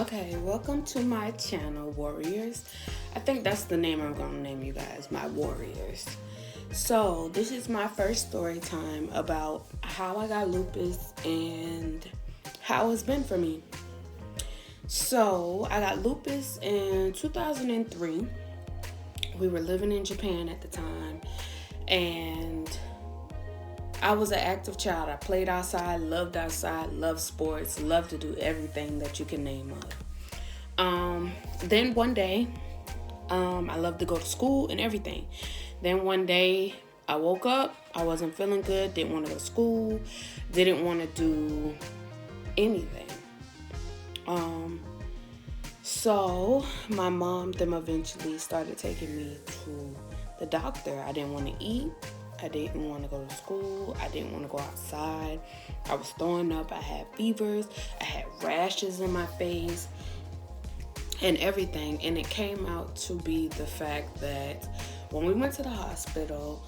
Okay, welcome to my channel, Warriors. I think that's the name I'm going to name you guys, my Warriors. So, this is my first story time about how I got lupus and how it's been for me. So, I got lupus in 2003. We were living in Japan at the time, and I was an active child. I played outside, loved sports, loved to do everything that you can name of. Then one day, I loved to go to school and everything. Then one day, I woke up, I wasn't feeling good, didn't want to go to school, didn't want to do anything. So my mom then eventually started taking me to the doctor. I didn't want to eat. I didn't want to go to school. I didn't want to go outside. I was throwing up. I had fevers. I had rashes in my face and everything. And it came out to be the fact that when we went to the hospital,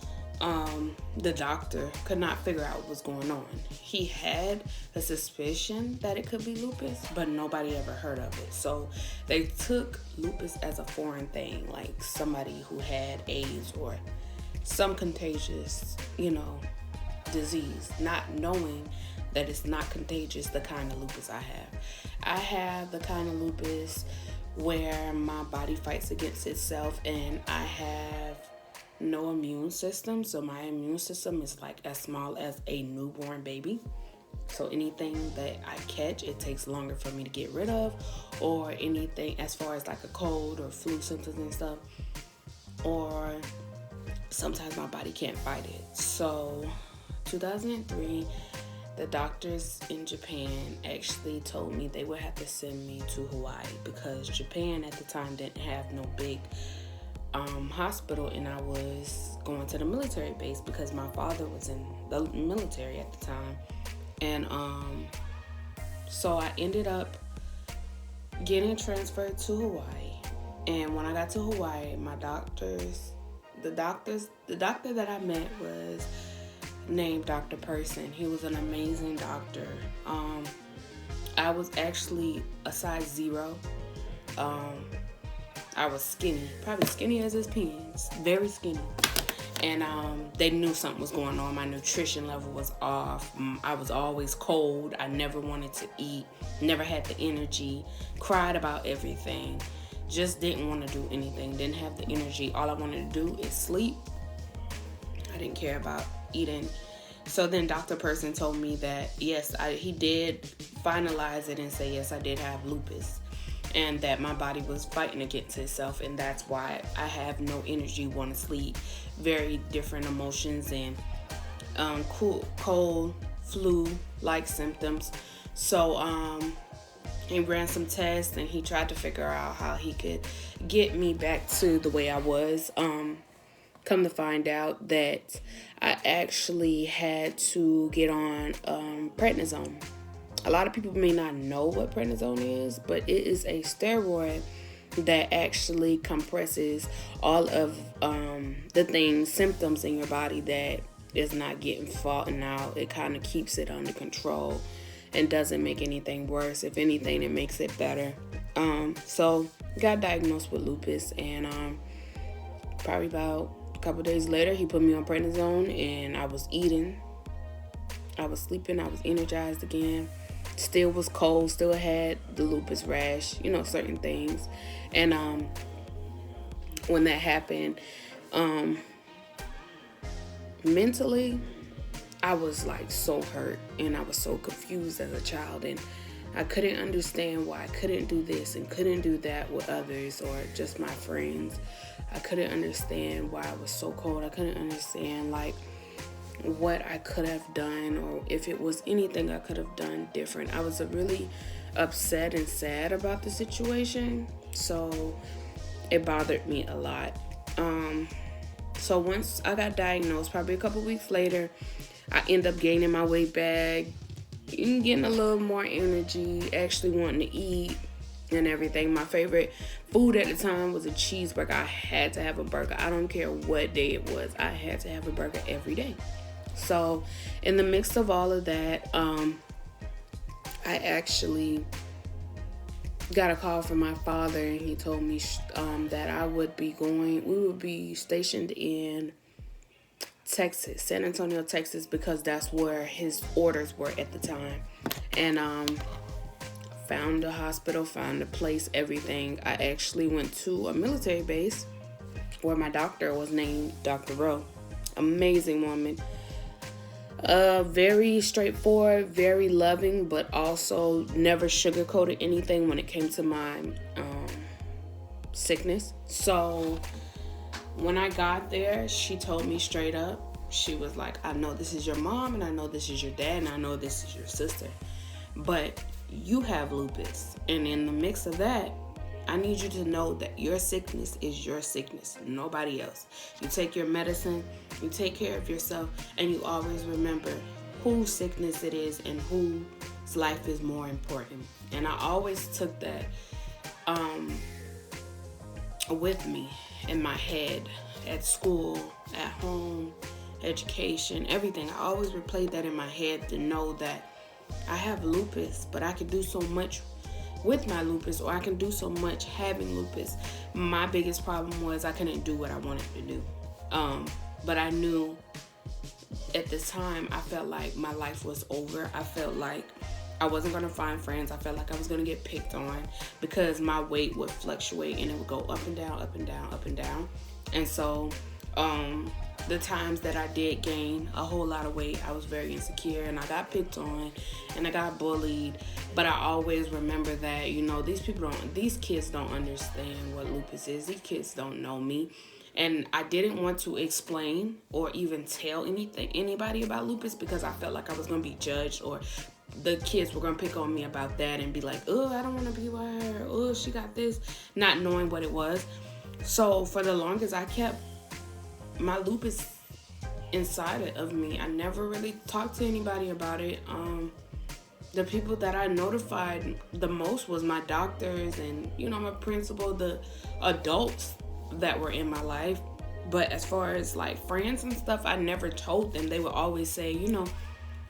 the doctor could not figure out what was going on. He had a suspicion that it could be lupus, but nobody ever heard of it. So they took lupus as a foreign thing, like somebody who had AIDS or some contagious, disease, not knowing that it's not contagious, the kind of lupus I have. I have the kind of lupus where my body fights against itself and I have no immune system. So my immune system is like as small as a newborn baby. So anything that I catch, it takes longer for me to get rid of, or anything as far as like a cold or flu symptoms and stuff, or sometimes my body can't fight it. So 2003, the doctors in Japan actually told me they would have to send me to Hawaii because Japan at the time didn't have no big hospital, and I was going to the military base because my father was in the military at the time. And so I ended up getting transferred to Hawaii. And when I got to Hawaii, the doctor that I met was named Dr. Person. He was an amazing doctor. I was actually a size 0. I was skinny, probably skinny as his pins, very skinny. And they knew something was going on. My nutrition level was off. I was always cold. I never wanted to eat, never had the energy, cried about everything, just didn't want to do anything, didn't have the energy. All I wanted to do is sleep. I didn't care about eating. So then Dr. Person told me that, yes, he did finalize it and say, yes, I did have lupus, and that my body was fighting against itself, and that's why I have no energy, want to sleep, very different emotions, and cold, flu-like symptoms. So he ran some tests, and he tried to figure out how he could get me back to the way I was. Come to find out that I actually had to get on prednisone. A lot of people may not know what prednisone is, but it is a steroid that actually compresses all of the symptoms in your body that is not getting fought out. It kind of keeps it under control and doesn't make anything worse. If anything, it makes it better. So got diagnosed with lupus, and probably about a couple days later, he put me on prednisone, and I was eating, I was sleeping, I was energized again. Still was cold, still had the lupus rash, certain things. And when that happened, mentally, I was like so hurt, and I was so confused as a child, and I couldn't understand why I couldn't do this and couldn't do that with others or just my friends. I couldn't understand why I was so cold. I couldn't understand what I could have done, or if it was anything I could have done different. I was really upset and sad about the situation, so it bothered me a lot. So once I got diagnosed, probably a couple weeks later, I ended up gaining my weight back, getting a little more energy, actually wanting to eat and everything. My favorite food at the time was a cheeseburger. I had to have a burger. I don't care what day it was. I had to have a burger every day. So in the midst of all of that, I actually got a call from my father, and he told me that we would be stationed in Texas, San Antonio, Texas, because that's where his orders were at the time. And found a hospital, found a place, everything. I actually went to a military base where my doctor was named Dr. Rowe. Amazing woman. Very straightforward, very loving, but also never sugarcoated anything when it came to my sickness. So when I got there, she told me straight up, she was like, I know this is your mom, and I know this is your dad, and I know this is your sister, but you have lupus. And in the mix of that, I need you to know that your sickness is your sickness, nobody else. You take your medicine, you take care of yourself, and you always remember whose sickness it is and whose life is more important. And I always took that with me in my head, at school, at home, education, everything. I always replayed that in my head to know that I have lupus, but I can do so much with my lupus, or I can do so much having lupus. My biggest problem was I couldn't do what I wanted to do. But I knew at this time, I felt like my life was over. I felt like I wasn't going to find friends. I felt like I was going to get picked on because my weight would fluctuate and it would go up and down, up and down, up and down. And so the times that I did gain a whole lot of weight, I was very insecure and I got picked on and I got bullied. But I always remember that, these kids don't understand what lupus is. These kids don't know me. And I didn't want to explain or even tell anybody about lupus because I felt like I was going to be judged, or the kids were going to pick on me about that and be like, oh, I don't want to be like her. Oh, she got this, not knowing what it was. So for the longest, I kept my lupus inside of me. I never really talked to anybody about it. The people that I notified the most was my doctors and, my principal, the adults that were in my life. But as far as like friends and stuff, I never told them. They would always say, you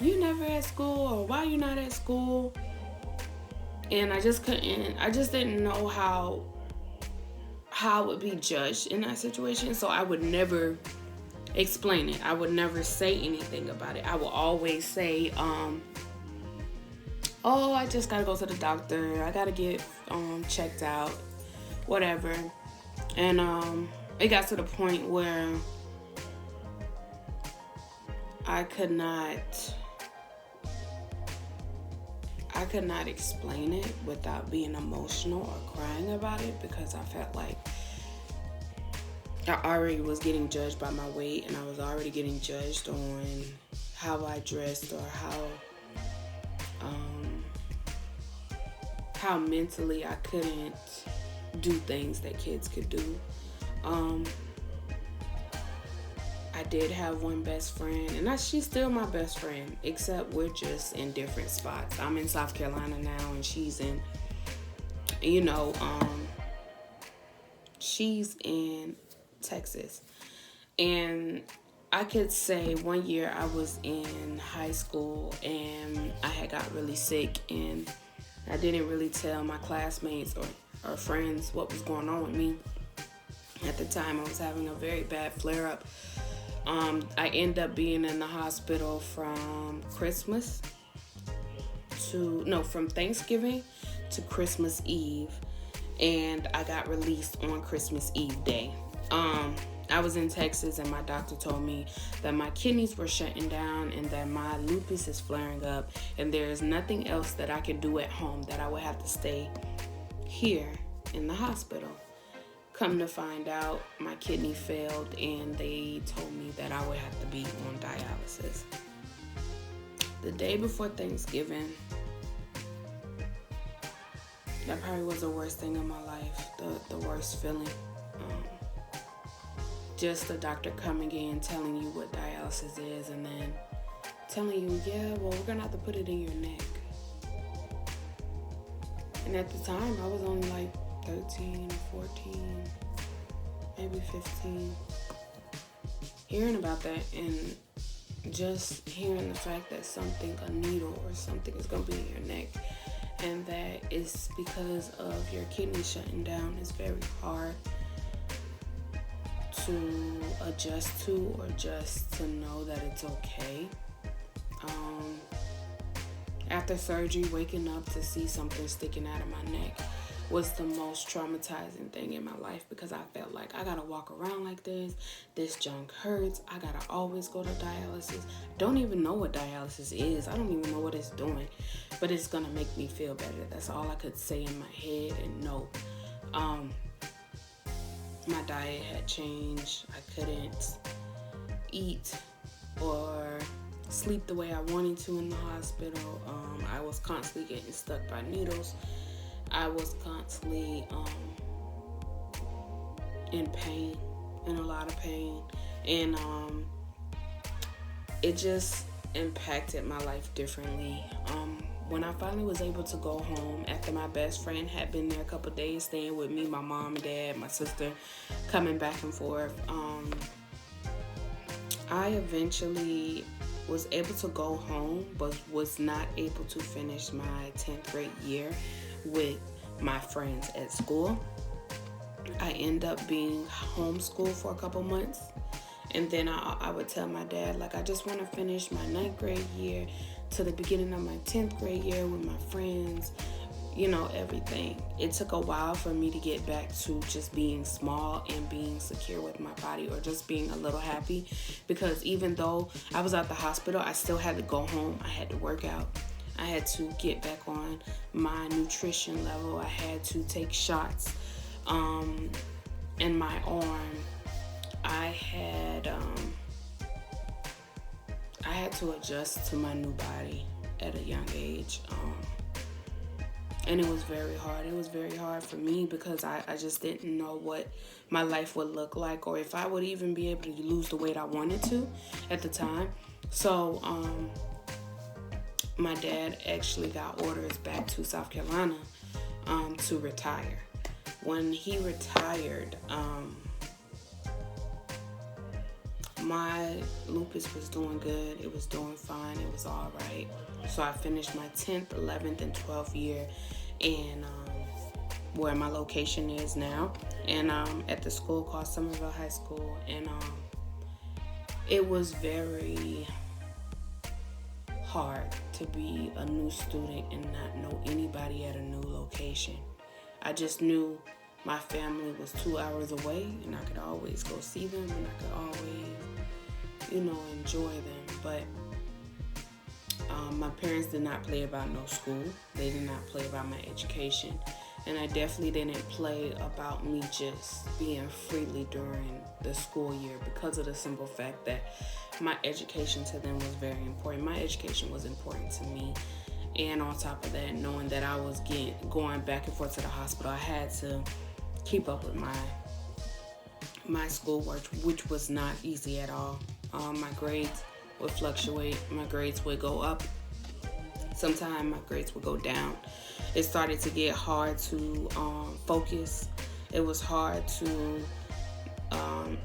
never at school, or why you not at school? And I just didn't know how I would be judged in that situation. So I would never explain it. I would never say anything about it. I would always say, oh, I just gotta go to the doctor. I gotta get checked out, whatever. And it got to the point where I could not explain it without being emotional or crying about it, because I felt like I already was getting judged by my weight, and I was already getting judged on how I dressed or how mentally I couldn't do things that kids could do. I did have one best friend, and she's still my best friend, except we're just in different spots. I'm in South Carolina now, and she's in, she's in Texas. And I could say one year I was in high school, and I had got really sick, and I didn't really tell my classmates or friends what was going on with me. At the time, I was having a very bad flare-up. I ended up being in the hospital from Thanksgiving to Christmas Eve, and I got released on Christmas Eve day. I was in Texas, and my doctor told me that my kidneys were shutting down and that my lupus is flaring up, and there is nothing else that I could do at home, that I would have to stay here in the hospital. Come to find out, my kidney failed, and they told me that I would have to be on dialysis. The day before Thanksgiving, that probably was the worst thing in my life, the worst feeling. Just the doctor coming in, telling you what dialysis is, and then telling you, we're gonna have to put it in your neck. And at the time, I was only like 13, 14, maybe 15. Hearing about that, and just hearing the fact that a needle or something is gonna be in your neck, and that is because of your kidney shutting down. It's very hard to adjust to, or just to know that it's okay. After surgery, waking up to see something sticking out of my neck was the most traumatizing thing in my life, because I felt like I gotta walk around like this junk hurts, I gotta always go to dialysis. Don't even know what dialysis is, I don't even know what it's doing, but it's gonna make me feel better. That's all I could say in my head and know. My diet had changed. I couldn't eat or sleep the way I wanted to in the hospital. I was constantly getting stuck by needles. I was constantly in pain, in a lot of pain, and it just impacted my life differently. When I finally was able to go home, after my best friend had been there a couple days staying with me, my mom and dad, my sister, coming back and forth, I eventually was able to go home, but was not able to finish my 10th grade year with my friends at school. I ended up being homeschooled for a couple months, and then I would tell my dad, like, I just want to finish my 9th grade year to the beginning of my 10th grade year with my friends, everything. It took a while for me to get back to just being small and being secure with my body, or just being a little happy, because even though I was at the hospital, I still had to go home. I had to work out. I had to get back on my nutrition level. I had to take shots in my arm. I had to adjust to my new body at a young age. And it was very hard. It was very hard for me, because I just didn't know what my life would look like, or if I would even be able to lose the weight I wanted to at the time. So my dad actually got orders back to South Carolina to retire. When he retired, my lupus was doing good. It was doing fine. It was all right. So I finished my 10th, 11th, and 12th year in where my location is now, and at the school called Somerville High School. And it was very hard to be a new student and not know anybody at a new location. I just knew my family was 2 hours away, and I could always go see them, and I could always, enjoy them. But my parents did not play about no school. They did not play about my education. And I definitely didn't play about me just being freely during the school year, because of the simple fact that my education to them was very important. My education was important to me. And on top of that, knowing that I was going back and forth to the hospital, I had to keep up with my schoolwork, which was not easy at all. My grades would fluctuate. My grades would go up. Sometimes my grades would go down. It started to get hard to focus. It was hard to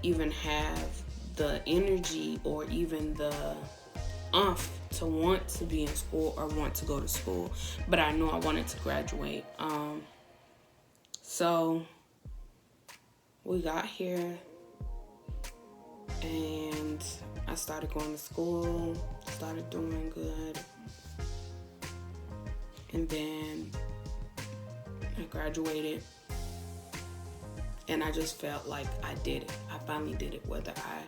even have the energy or even the umph to want to be in school or want to go to school. But I knew I wanted to graduate. So we got here, and I started going to school, started doing good, and then I graduated, and I just felt like I did it. I finally did it. Whether I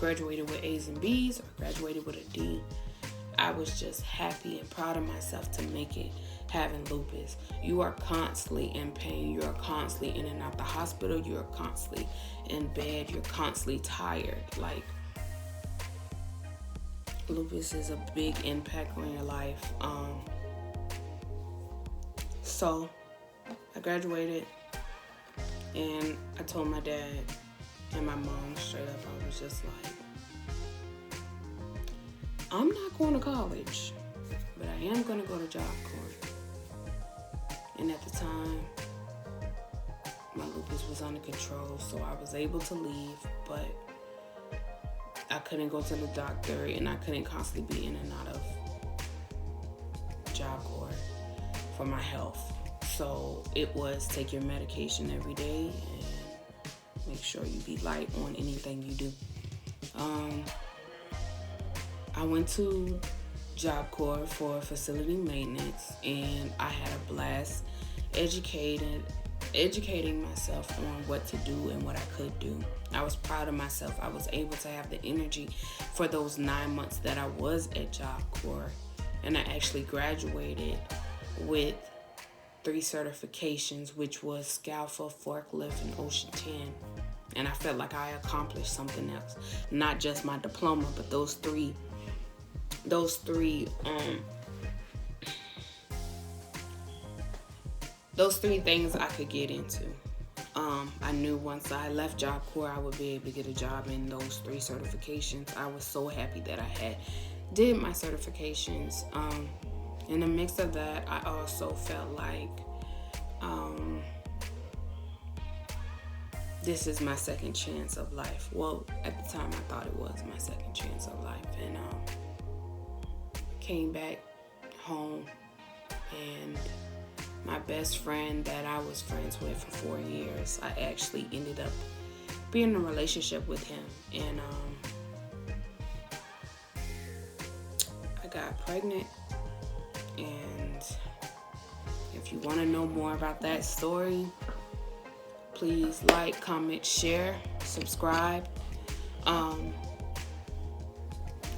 graduated with A's and B's or graduated with a D, I was just happy and proud of myself to make it having lupus. You are constantly in pain. You are constantly in and out the hospital. You are constantly in bed. You're constantly tired. Like, lupus is a big impact on your life. So I graduated, and I told my dad and my mom straight up, I was just like, I'm not going to college, but I am going to go to Job Corps. And at the time, my lupus was under control, so I was able to leave, but I couldn't go to the doctor, and I couldn't constantly be in and out of Job Corps for my health. So it was take your medication every day and make sure you be light on anything you do. I went to Job Corps for facility maintenance, and I had a blast educating myself on what to do and what I could do. I was proud of myself. I was able to have the energy for those 9 months that I was at Job Corps, and I actually graduated with 3 certifications, which was scaffold, forklift, and Ocean 10. And I felt like I accomplished something else, not just my diploma, but those three things I could get into. I knew once I left Job Corps, I would be able to get a job in those 3 certifications. I was so happy that I did my certifications. In the mix of that, I also felt like this is my second chance of life. Well, at the time, I thought it was my second chance of life. And came back home, and my best friend that I was friends with for 4 years, I actually ended up being in a relationship with him. And I got pregnant. And if you want to know more about that story, please like, comment, share, subscribe.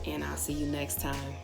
And I'll see you next time.